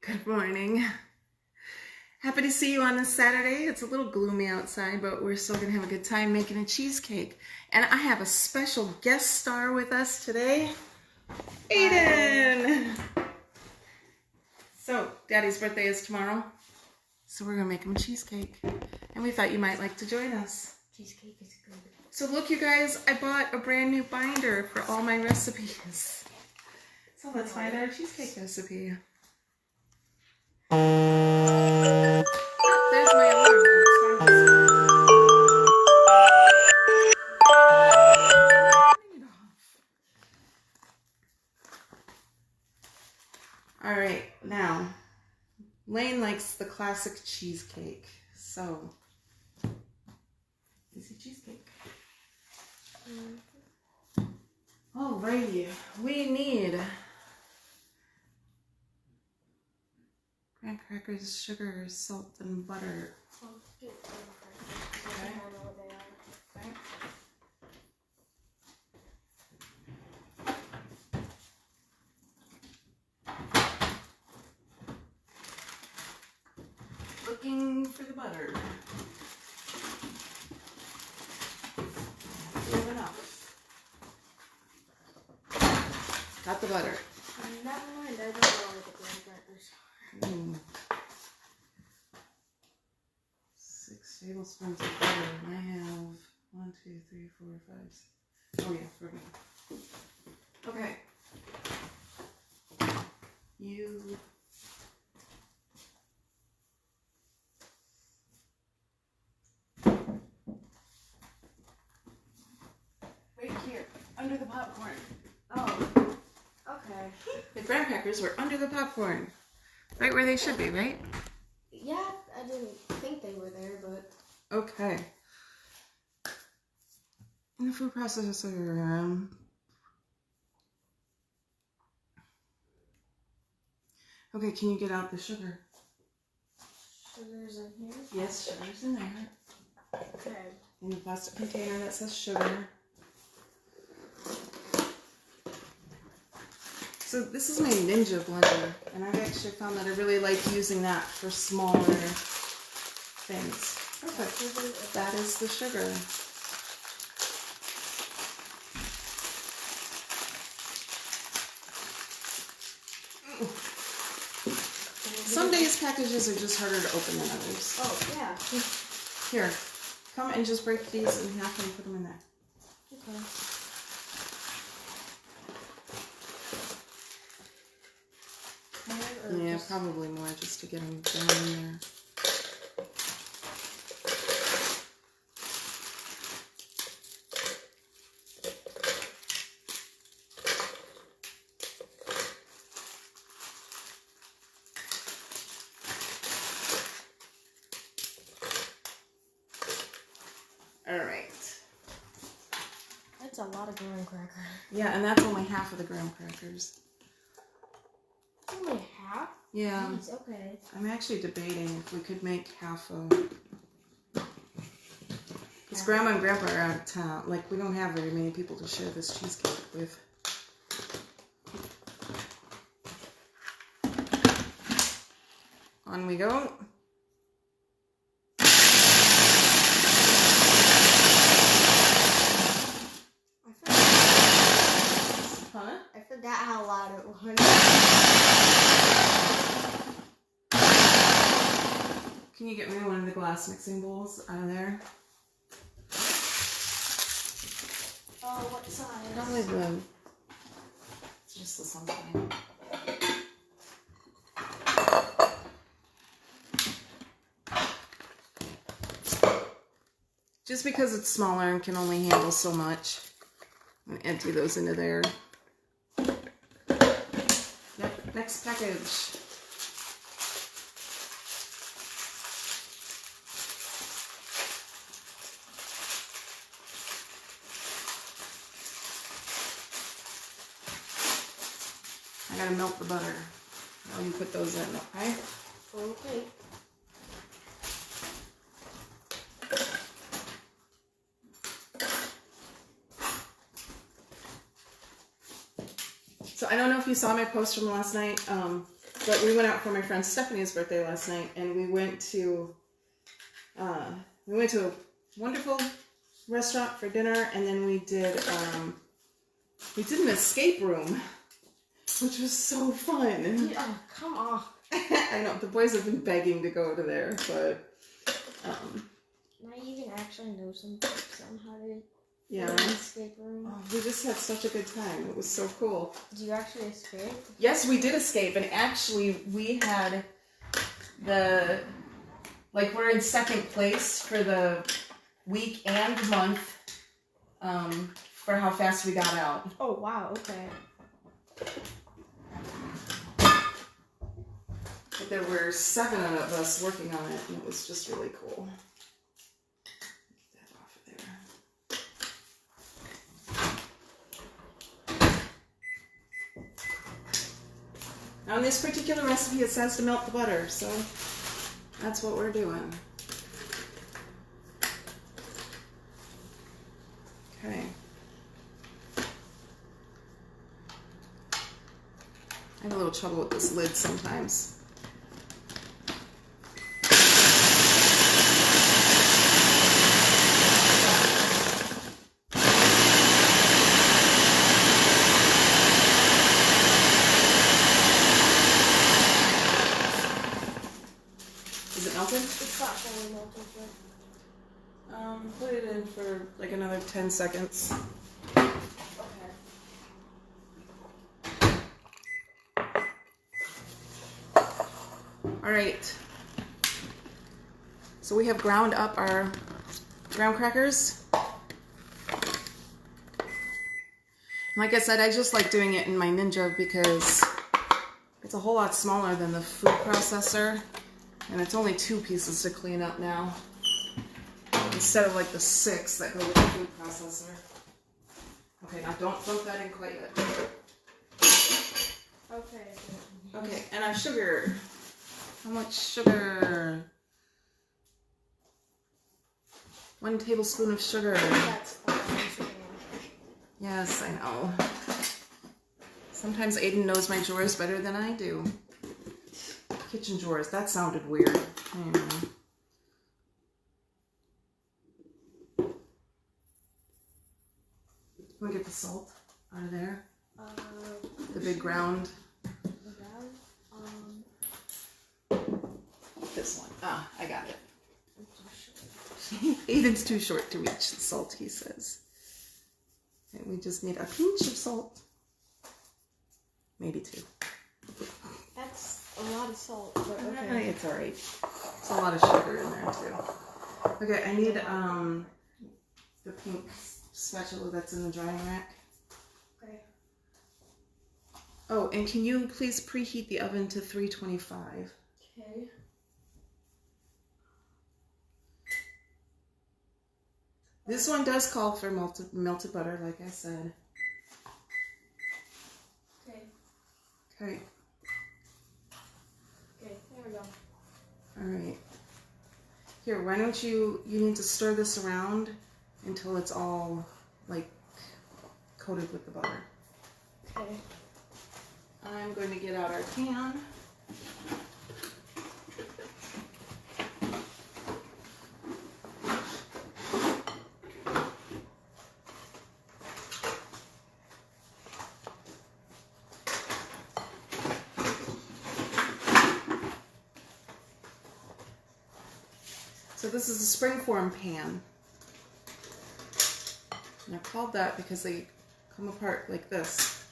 Good morning. Happy to see you on this Saturday. It's a little gloomy outside, but we're still going to have a good time making a cheesecake. And I have a special guest star with us today, Aidan. So, Daddy's birthday is tomorrow, so we're going to make him a cheesecake. And we thought you might like to join us. Cheesecake is good. So look, you guys, I bought a brand new binder for all my recipes. So let's find our cheesecake recipe. Oh, there's my alarm. All right, now, Lane likes the classic cheesecake, so easy cheesecake. Alrighty, we need graham crackers, sugar, salt, and butter. Okay. Okay. Looking for the butter. We have enough. Got the butter. Never mind, I don't know where the graham crackers are. 6 tablespoons of butter, and I have 1, 2, 3, 4, 5. Oh yeah, we're good. Okay. You. Right here, under the popcorn. Oh, okay. The graham crackers were under the popcorn. Right where they should be, right? Yeah, I didn't think they were there, but... Okay. And the food processor. Okay, can you get out the sugar? Sugar's in here? Yes, sugar's in there. Okay. In the plastic container that says sugar. So this is my Ninja blender, and I've actually found that I really like using that for smaller things. Perfect. That is the sugar. Some days packages are just harder to open than others. Oh, yeah. Here, come and just break these in half and put them in there. Okay. Yeah, probably more just to get them down in there. All right. That's a lot of graham crackers. Yeah, and that's only half of the graham crackers. Only half? Yeah. Jeez, okay. I'm actually debating if we could make half of... Because Grandma and Grandpa are out of town. Like, we don't have very many people to share this cheesecake with. On we go. Huh? I forgot how loud it was. Can you get me one of the glass mixing bowls out of there? Oh, what size? Probably the... just the something. Just because it's smaller and can only handle so much. I'm going to empty those into there. Yep, next package. I gotta melt the butter. Now you put those in, okay? Okay. So I don't know if you saw my post from last night. But we went out for my friend Stephanie's birthday last night, and we went to a wonderful restaurant for dinner, and then we did an escape room, which was so fun. Oh, come on. I know the boys have been begging to go to there, but Now you can actually know some tips on how to yeah. do an escape room. Oh, we just had such a good time. It was so cool. Did you actually escape? Yes, we did escape, and actually we had we're in second place for the week and month for how fast we got out. Oh, wow, okay. But there were 7 of us working on it, and it was just really cool. Get that off of there. Now in this particular recipe, it says to melt the butter, so that's what we're doing. Okay. I have a little trouble with this lid sometimes. Is it melted? It's not fully melted yet. Put it in for like another 10 seconds. Okay. All right. So we have ground up our graham crackers. Like I said, I just like doing it in my Ninja because it's a whole lot smaller than the food processor. And it's only 2 pieces to clean up now, instead of like the 6 that go with the food processor. Okay, now don't dump that in quite yet. Okay. Okay, and our sugar. How much sugar? 1 tablespoon of sugar. That's fine. Yes, I know. Sometimes Aidan knows my drawers better than I do. Kitchen drawers, that sounded weird. I don't know. Want to get the salt out of there? The big ground. This one. Ah, I got it. Aidan's too short to reach the salt, he says. And we just need a pinch of salt. Maybe 2. That's a lot of salt, but okay. It's alright. There's a lot of sugar in there too. Okay, I need the pink spatula that's in the drying rack. Okay. Oh, and can you please preheat the oven to 325? Okay. This one does call for melted butter, like I said. Okay. Okay. Okay, there we go. Alright. Here, why don't you need to stir this around until it's all, like, coated with the butter. Okay. I'm going to get out our pan. So this is a springform pan. And I called that because they come apart like this.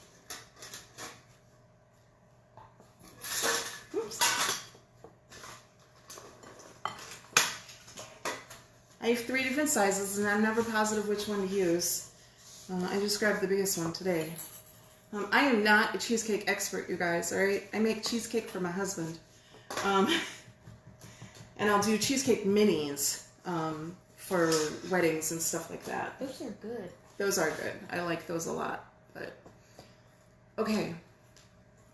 Oops. I have 3 different sizes and I'm never positive which one to use. I just grabbed the biggest one today. I am not a cheesecake expert, you guys, alright? I make cheesecake for my husband. And I'll do cheesecake minis for weddings and stuff like that. Those are good. Those are good. I like those a lot. But okay,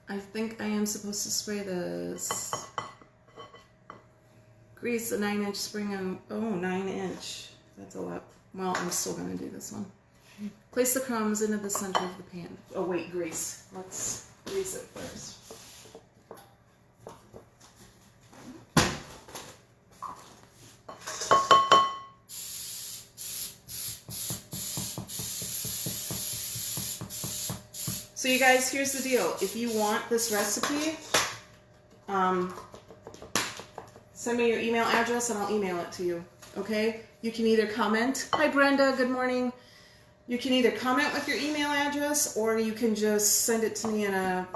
I think I am supposed to spray this. Grease a 9-inch spring on. Oh, 9-inch. That's a lot. Well, I'm still gonna do this one. Place the crumbs into the center of the pan. Oh wait, grease. Let's grease it first. So you guys, here's the deal. If you want this recipe, send me your email address and I'll email it to you, okay? You can either comment, hi Brenda, good morning. You can either comment with your email address or you can just send it to me in a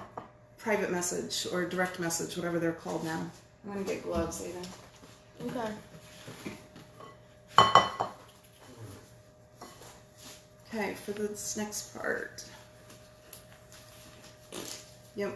private message or direct message, whatever they're called now. I'm gonna get gloves, Aidan. Okay. Okay, for this next part. Yep.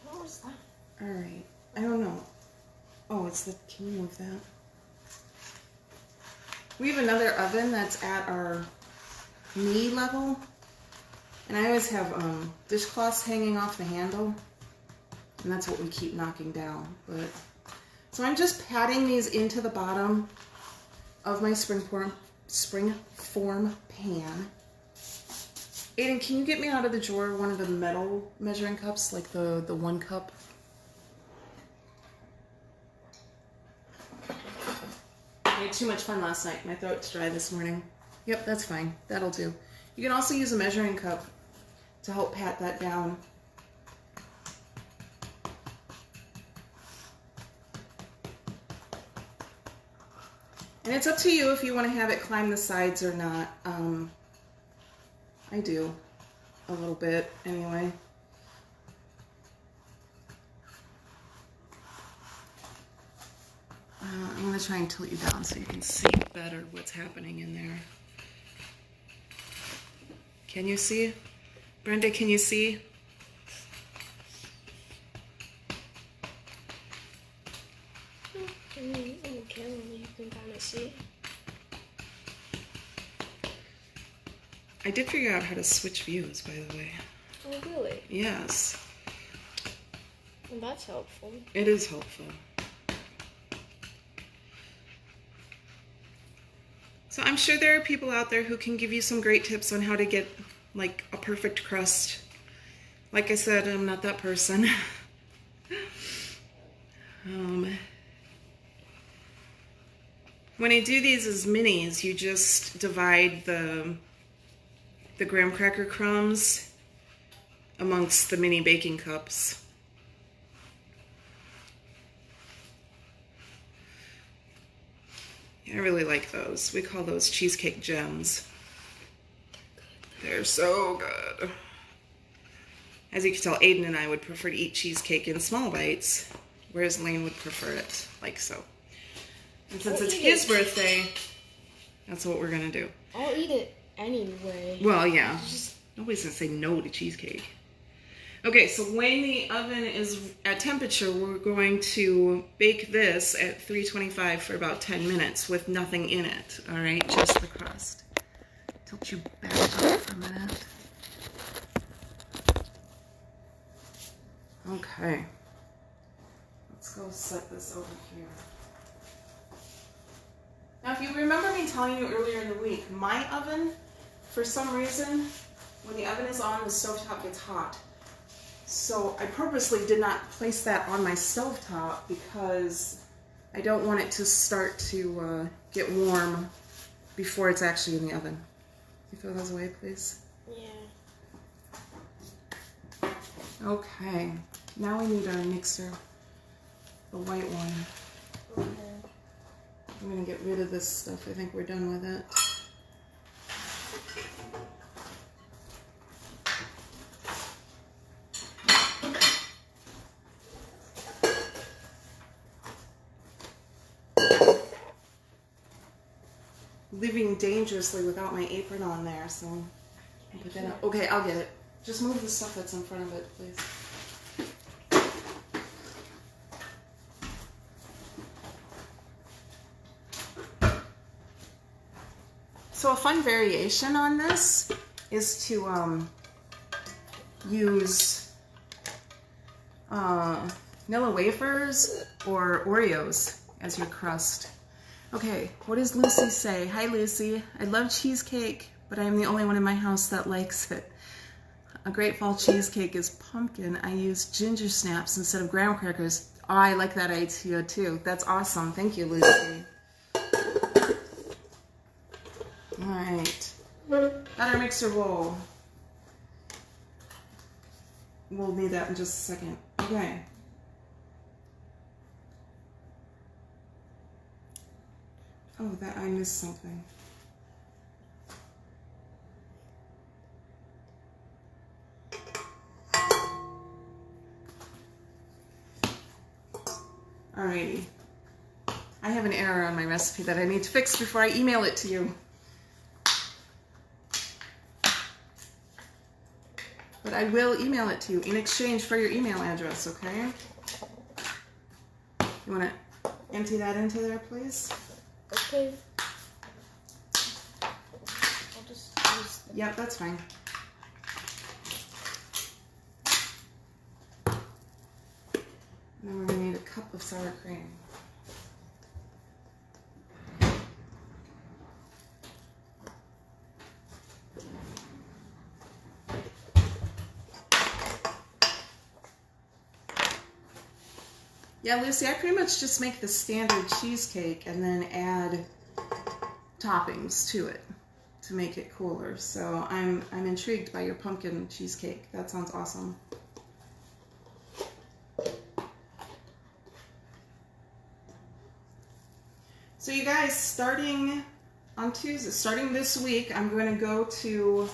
What was that? All right. I don't know. Oh, it's the, can you move that? We have another oven that's at our knee level. And I always have dishcloths hanging off the handle. And that's what we keep knocking down. But so I'm just patting these into the bottom of my springform pan. Aidan, can you get me out of the drawer one of the metal measuring cups, like the 1 cup? I had too much fun last night. My throat's dry this morning. Yep, that's fine. That'll do. You can also use a measuring cup to help pat that down. And it's up to you if you want to have it climb the sides or not. I do a little bit anyway. I'm going to try and tilt you down so you can see better what's happening in there. Can you see? Brenda, can you see? In the camera, you can kind of see. I did figure out how to switch views, by the way. Oh, really? Yes. Well, that's helpful. It is helpful. So I'm sure there are people out there who can give you some great tips on how to get like a perfect crust. Like I said, I'm not that person. When I do these as minis, you just divide the graham cracker crumbs amongst the mini baking cups. I really like those. We call those cheesecake gems. They're so good. As you can tell, Aidan and I would prefer to eat cheesecake in small bites, whereas Lane would prefer it like so. And since it's his birthday, that's what we're gonna do. I'll eat it anyway. Well, yeah. Nobody's gonna say no to cheesecake. Okay, so when the oven is at temperature, we're going to bake this at 325 for about 10 minutes with nothing in it, all right? Just the crust. Tilt you back up for a minute. Okay. Let's go set this over here. Now, if you remember me telling you earlier in the week, my oven, for some reason, when the oven is on, the stovetop gets hot. So I purposely did not place that on my stovetop because I don't want it to start to get warm before it's actually in the oven. Can you throw those away, please? Yeah. Okay, now we need our mixer, the white one. Okay. I'm gonna get rid of this stuff. I think we're done with it. Living dangerously without my apron on there, so I'll put that up. Okay, I'll get it. Just move the stuff that's in front of it, please. So a fun variation on this is to use vanilla wafers or Oreos as your crust. Okay, what does Lucy say? Hi, Lucy. I love cheesecake, but I am the only one in my house that likes it. A great fall cheesecake is pumpkin. I use ginger snaps instead of graham crackers. Oh, I like that idea too. That's awesome. Thank you, Lucy. All right. Batter mixer bowl. We'll need that in just a second. Okay. Oh, that I missed something. Alrighty. I have an error on my recipe that I need to fix before I email it to you. But I will email it to you in exchange for your email address, okay? You want to empty that into there, please? Okay. I'll just use the... Yep, that's fine. Now we're going to need a cup of sour cream. Yeah, Lucy, I pretty much just make the standard cheesecake and then add toppings to it to make it cooler. So I'm intrigued by your pumpkin cheesecake. That sounds awesome. So you guys, starting on Tuesday, starting this week, I'm going to go to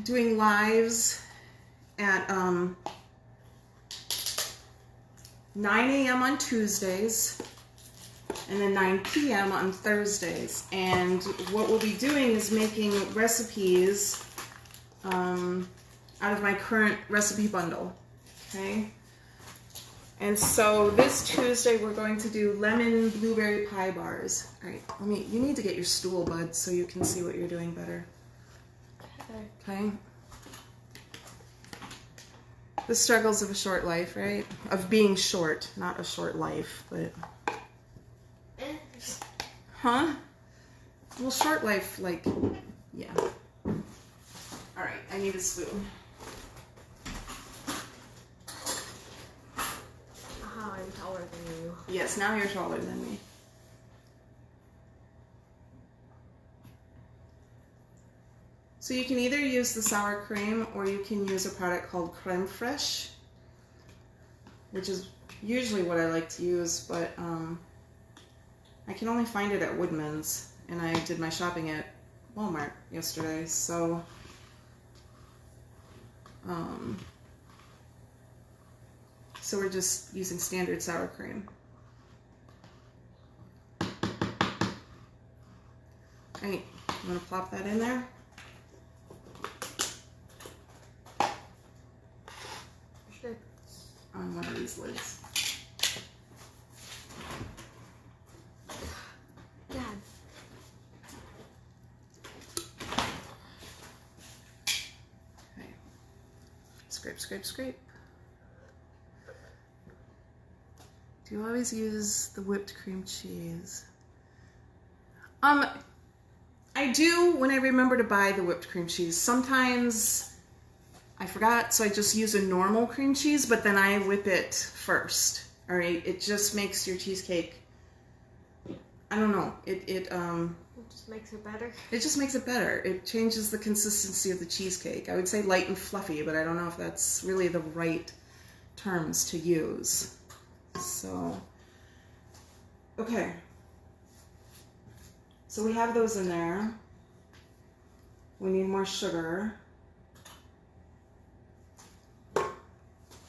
doing lives at 9 a.m. on Tuesdays and then 9 p.m. on Thursdays. And what we'll be doing is making recipes out of my current recipe bundle, okay? And so this Tuesday we're going to do lemon blueberry pie bars. All right, you need to get your stool, bud, so you can see what you're doing better. Okay? The struggles of a short life, right? Of being short, not a short life, but... Huh? Well, short life, like, yeah. All right, I need a spoon. Aha, I'm taller than you. Yes, now you're taller than me. So you can either use the sour cream or you can use a product called Creme Fraiche, which is usually what I like to use, but I can only find it at Woodman's, and I did my shopping at Walmart yesterday, so so we're just using standard sour cream. Alright, I'm gonna plop that in there. Sure. On one of these lids. Dad. Okay. Scrape, scrape, scrape. Do you always use the whipped cream cheese? I do when I remember to buy the whipped cream cheese. Sometimes I forgot, so I just use a normal cream cheese, but then I whip it first. All right, it just makes your cheesecake, I don't know, it just makes it better. It just makes it better. It changes the consistency of the cheesecake. I would say light and fluffy, but I don't know if that's really the right terms to use. So, okay. So we have those in there. We need more sugar.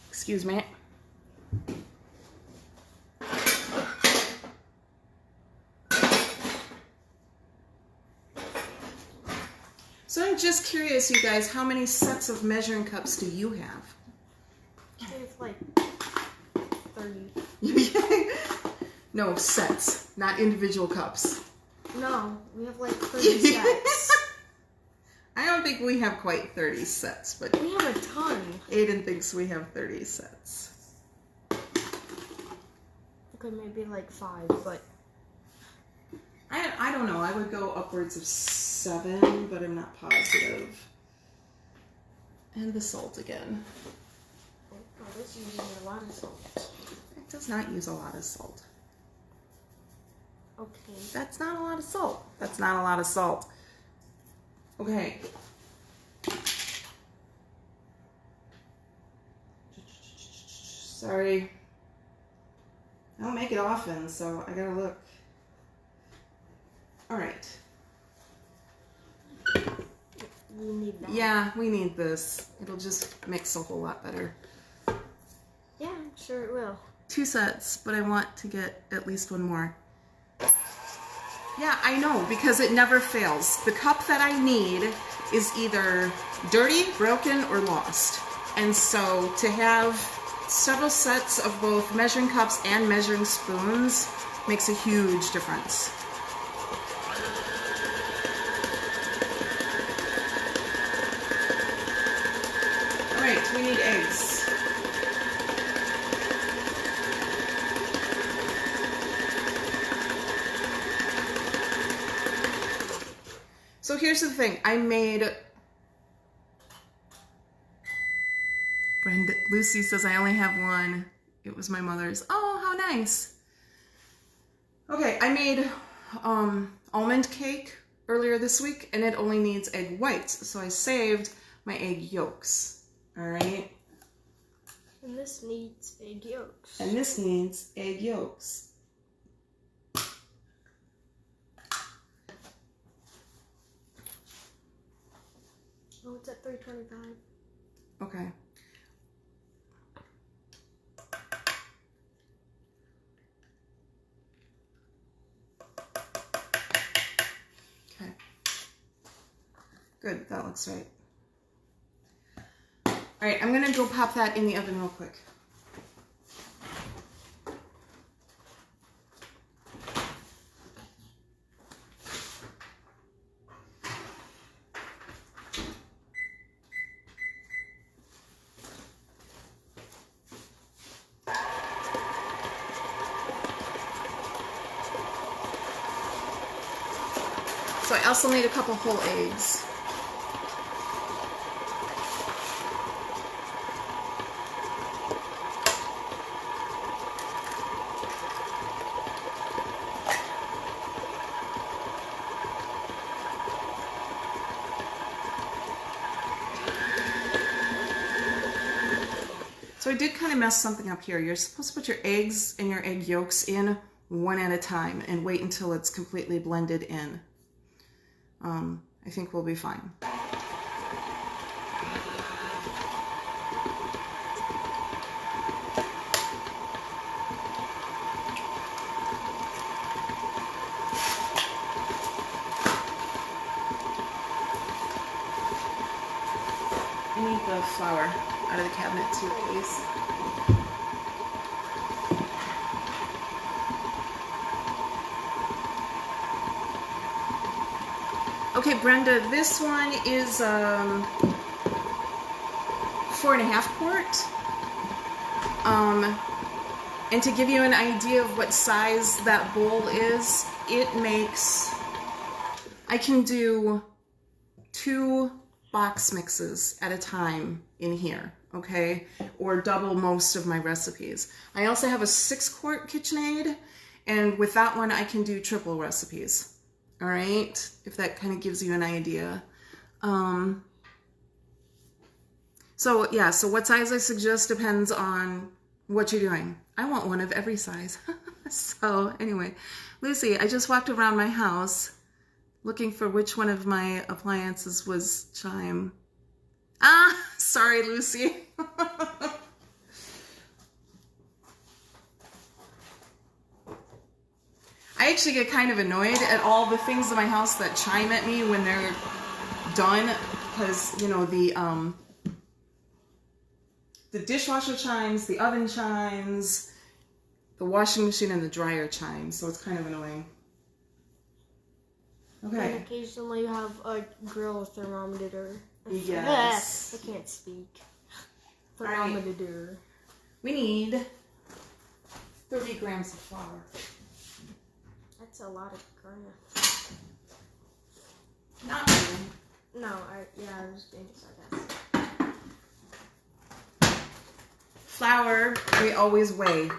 Excuse me. So I'm just curious, you guys, how many sets of measuring cups do you have? It's like 30. No, sets, not individual cups. No, we have like 30 sets. I don't think we have quite 30 sets, but We have a ton. Aidan thinks we have 30 sets. Okay, maybe like 5, but... I don't know. I would go upwards of 7, but I'm not positive. And the salt again. Oh, this uses a lot of salt. It does not use a lot of salt. Okay. That's not a lot of salt. That's not a lot of salt. Okay. Sorry. I don't make it often, so I gotta look. All right. We need that. Yeah, we need this. It'll just mix a whole lot better. Yeah, I'm sure it will. 2 sets, but I want to get at least 1 more. Yeah, I know, because it never fails. The cup that I need is either dirty, broken, or lost. And so to have several sets of both measuring cups and measuring spoons makes a huge difference. All right, we need eggs. So here's the thing. I made... Lucy says I only have 1. It was my mother's. Oh, how nice. Okay, I made almond cake earlier this week, and it only needs egg whites. So I saved my egg yolks. All right? And this needs egg yolks. And this needs egg yolks. Oh, it's at 325. Okay. Okay. Good, that looks right. All right, I'm gonna go pop that in the oven real quick. So I also need a couple whole eggs. So I did kind of mess something up here. You're supposed to put your eggs and your egg yolks in 1 at a time and wait until it's completely blended in. I think we'll be fine. I need the flour out of the cabinet too, please. Okay, Brenda, this one is 4.5 quart. And to give you an idea of what size that bowl is, it makes, I can do 2 box mixes at a time in here, okay? Or double most of my recipes. I also have a 6 quart KitchenAid, and with that one I can do triple recipes. All right, if that kind of gives you an idea. So yeah, so what size I suggest depends on what you're doing. I want one of every size. So anyway, Lucy, I just walked around my house looking for which one of my appliances was chime. Ah, sorry, Lucy. I actually get kind of annoyed at all the things in my house that chime at me when they're done, because, you know, the dishwasher chimes, the oven chimes, the washing machine and the dryer chimes, so it's kind of annoying. Okay. And occasionally you have a grill thermometer. Yes. I can't speak. Right. Thermometer. We need 30 grams of flour. That's a lot of are you? Not really. No, I was being sarcastic. Flour, we always weigh.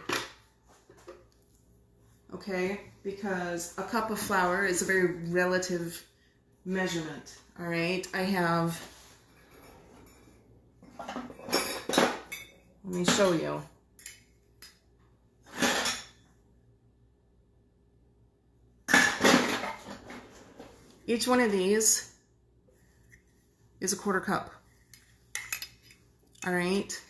Okay? Because a cup of flour is a very relative measurement. All right? I have, let me show you. Each one of these is a 1/4 cup. All right?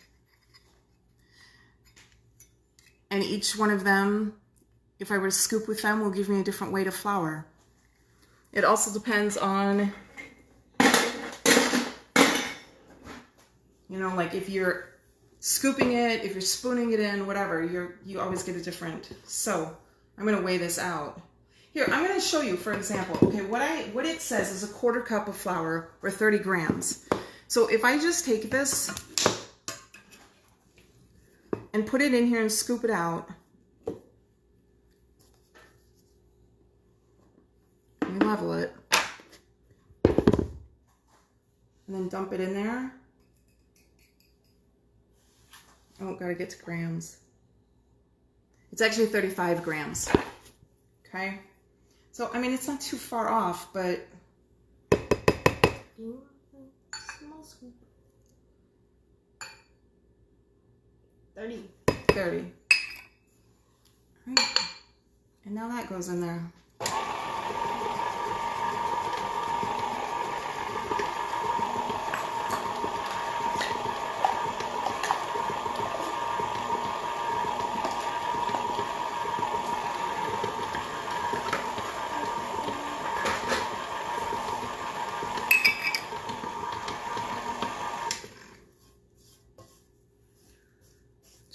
And each one of them, if I were to scoop with them, will give me a different weight of flour. It also depends on, you know, like if you're scooping it, if you're spooning it in, whatever, you always get a different. So I'm going to weigh this out. Here, I'm going to show you, for example, okay, what it says is a 1/4 cup of flour or 30 grams. So if I just take this and put it in here and scoop it out, and level it, and then dump it in there. Oh, gotta get to grams. It's actually 35 grams. Okay? So, I mean, it's not too far off, but... Small scoop. 30. 30. All right. And now that goes in there.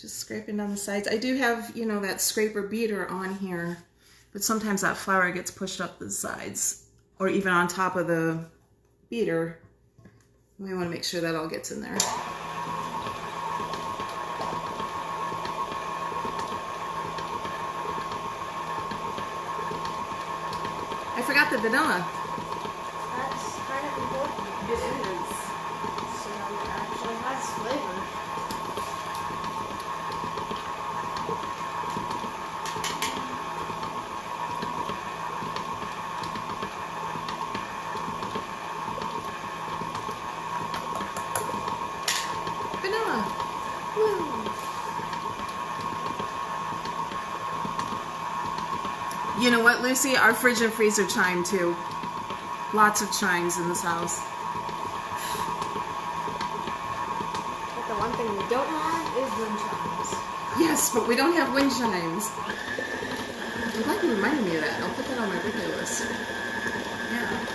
Just scraping down the sides. I do have, you know, that scraper beater on here, but sometimes that flour gets pushed up the sides or even on top of the beater. We want to make sure that all gets in there. I forgot the vanilla. That's kind of important. It is. So it actually has flavor. Vanilla. Woo. You know what, Lucy? Our fridge and freezer chime too. Lots of chimes in this house. But the one thing we don't have is wind chimes. Yes, but we don't have wind chimes. I'm glad you reminded me of that. I'll put that on my birthday list. Yeah.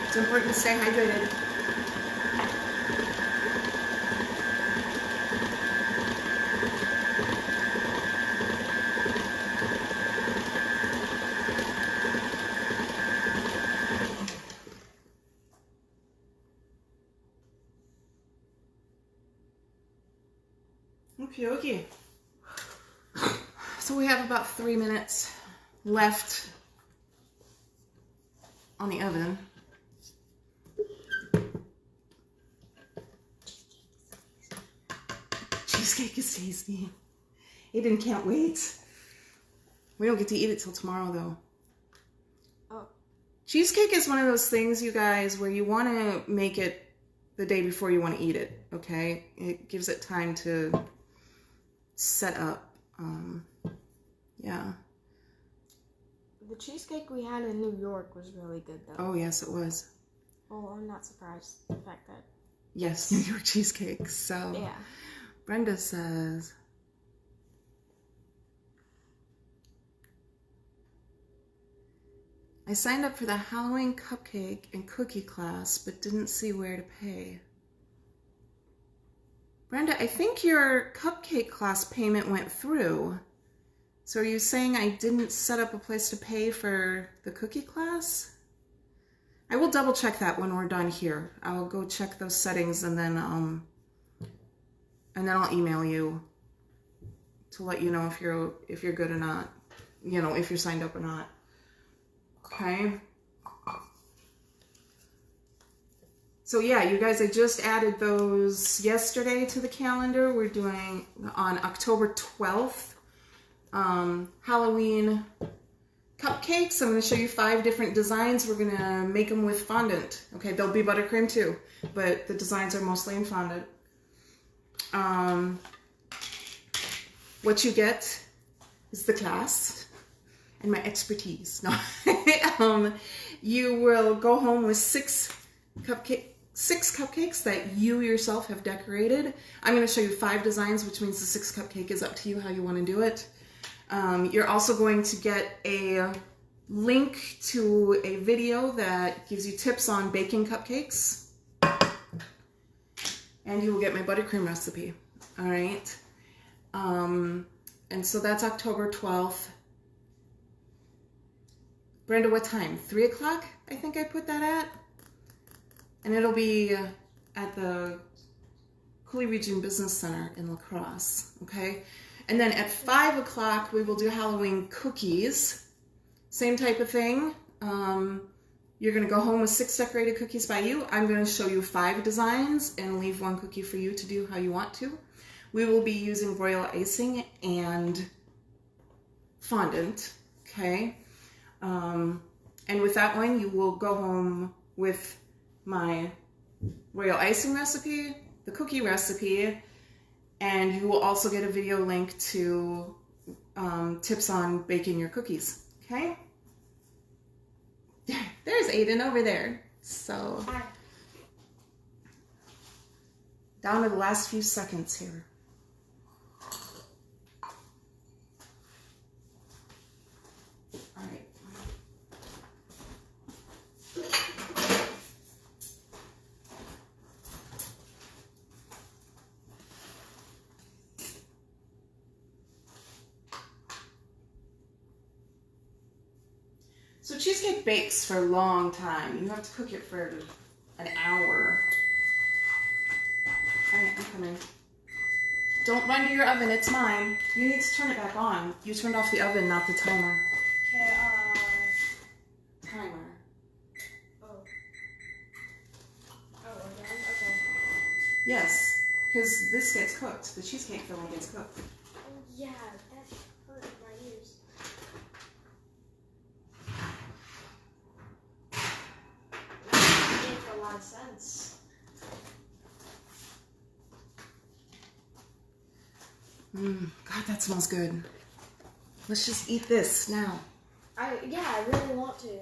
It's important to stay hydrated. Okay, okay. So we have about 3 minutes left on the oven. Cheesecake is tasty. Aidan can't wait. We don't get to eat it till tomorrow, though. Oh. Cheesecake is one of those things, you guys, where you want to make it the day before you want to eat it, okay? It gives it time to set up. Yeah. The cheesecake we had in New York was really good, though. Oh, yes, it was. Oh, I'm not surprised. The fact that... Yes, New York cheesecake. So, Yeah. Brenda says, I signed up for the Halloween cupcake and cookie class, but didn't see where to pay. Brenda, I think your cupcake class payment went through. So are you saying I didn't set up a place to pay for the cookie class? I will double check that when we're done here. I'll go check those settings and then I'll email you to let you know if you're good or not, you know, if you're signed up or not. Okay. So yeah, you guys, I just added those yesterday to the calendar. We're doing on October 12th, Halloween cupcakes. I'm going to show you 5 different designs. We're going to make them with fondant. Okay, there'll be buttercream too, but the designs are mostly in fondant. What you get is the class and my expertise. No, you will go home with 6 cupcakes that you yourself have decorated. I'm going to show you 5 designs, which means the 6th cupcake is up to you how you want to do it. You're also going to get a link to a video that gives you tips on baking cupcakes. And you will get my buttercream recipe. All right. And so that's October 12th. Brenda, what time? 3 o'clock, I think I put that at. And it'll be at the Cooley Region Business Center in La Crosse, okay? And then at 5 o'clock, we will do Halloween cookies. Same type of thing. You're gonna go home with 6 decorated cookies by you. I'm gonna show you 5 designs and leave 1 cookie for you to do how you want to. We will be using royal icing and fondant, okay? And with that one, you will go home with my royal icing recipe, the cookie recipe, and you will also get a video link to tips on baking your cookies, okay? There's Aidan over there. So, down to the last few seconds here. All right. So cheesecake bakes for a long time. You have to cook it for an hour. All right, I'm coming. Don't run to your oven, it's mine. You need to turn it back on. You turned off the oven, not the timer. Okay, Timer. Oh. Oh, we're done? Okay. Yes, because this gets cooked. The cheesecake filling gets cooked. Oh, yeah, that hurt my ears. That makes a lot of sense. God, that smells good. Let's just eat this now. I really want to.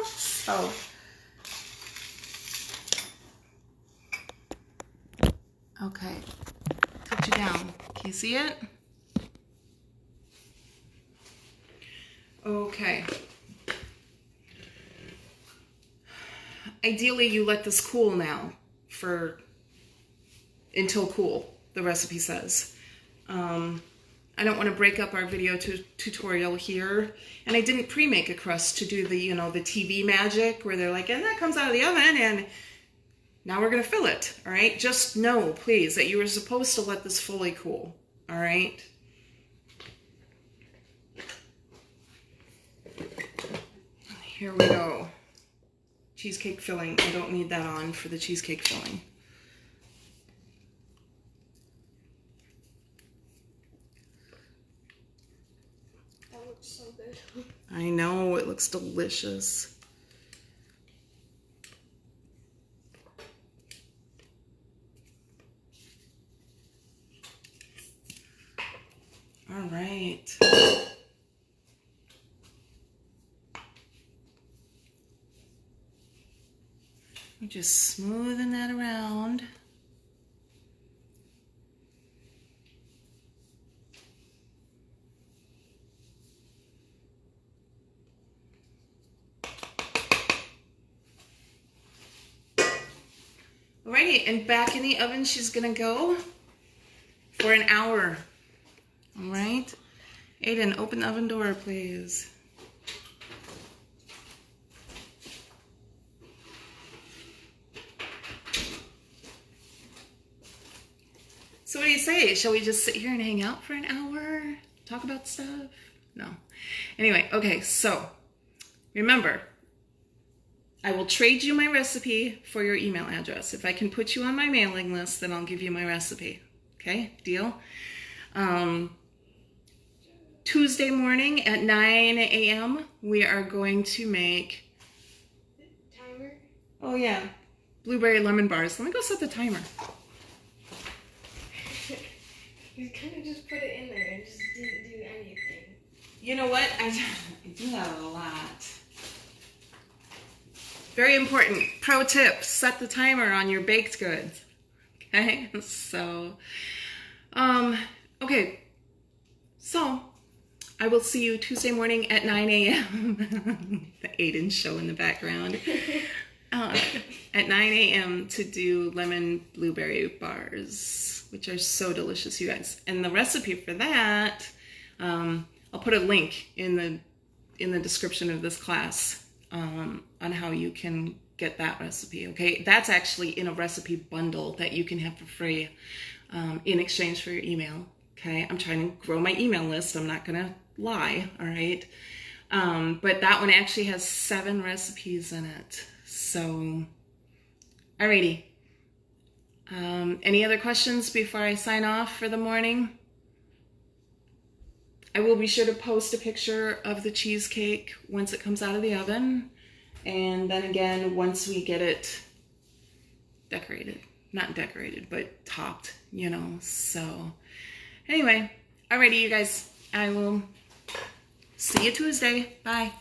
So. Okay. Put you down. Can you see it? Okay. Ideally, you let this cool now until cool, the recipe says. I don't want to break up our video tutorial here. And I didn't pre-make a crust to do the, the TV magic where they're like, and that comes out of the oven and now we're going to fill it. All right. Just know, please, that you were supposed to let this fully cool. All right. Here we go. Cheesecake filling. I don't need that on for the cheesecake filling. So good. I know, it looks delicious. All right. I'm just smoothing that around. Alrighty, and back in the oven she's gonna go for an hour. All right, Aidan, open the oven door, please. So what do you you say? Shall we just sit here and hang out for an hour? Talk about stuff? No. Anyway, okay, so remember, I will trade you my recipe for your email address. If I can put you on my mailing list, then I'll give you my recipe. Okay, deal? Tuesday morning at 9 a.m., we are going to make... Timer? Oh, yeah. Blueberry lemon bars. Let me go set the timer. You kind of just put it in there and just didn't do anything. You know what? I do that a lot. Very important. Pro tip, set the timer on your baked goods. Okay? So, okay. So, I will see you Tuesday morning at 9 a.m. The Aidan show in the background. At 9 a.m. to do lemon blueberry bars, which are so delicious, you guys. And the recipe for that, I'll put a link in the description of this class on how you can get that recipe, okay? That's actually in a recipe bundle that you can have for free in exchange for your email, okay? I'm trying to grow my email list. I'm not going to lie, all right? But that one actually has 7 recipes in it. So, alrighty. Any other questions before I sign off for the morning? I will be sure to post a picture of the cheesecake once it comes out of the oven. And then again, once we get it decorated. Not decorated, but topped, you know. So, anyway. Alrighty, you guys. I will see you Tuesday. Bye.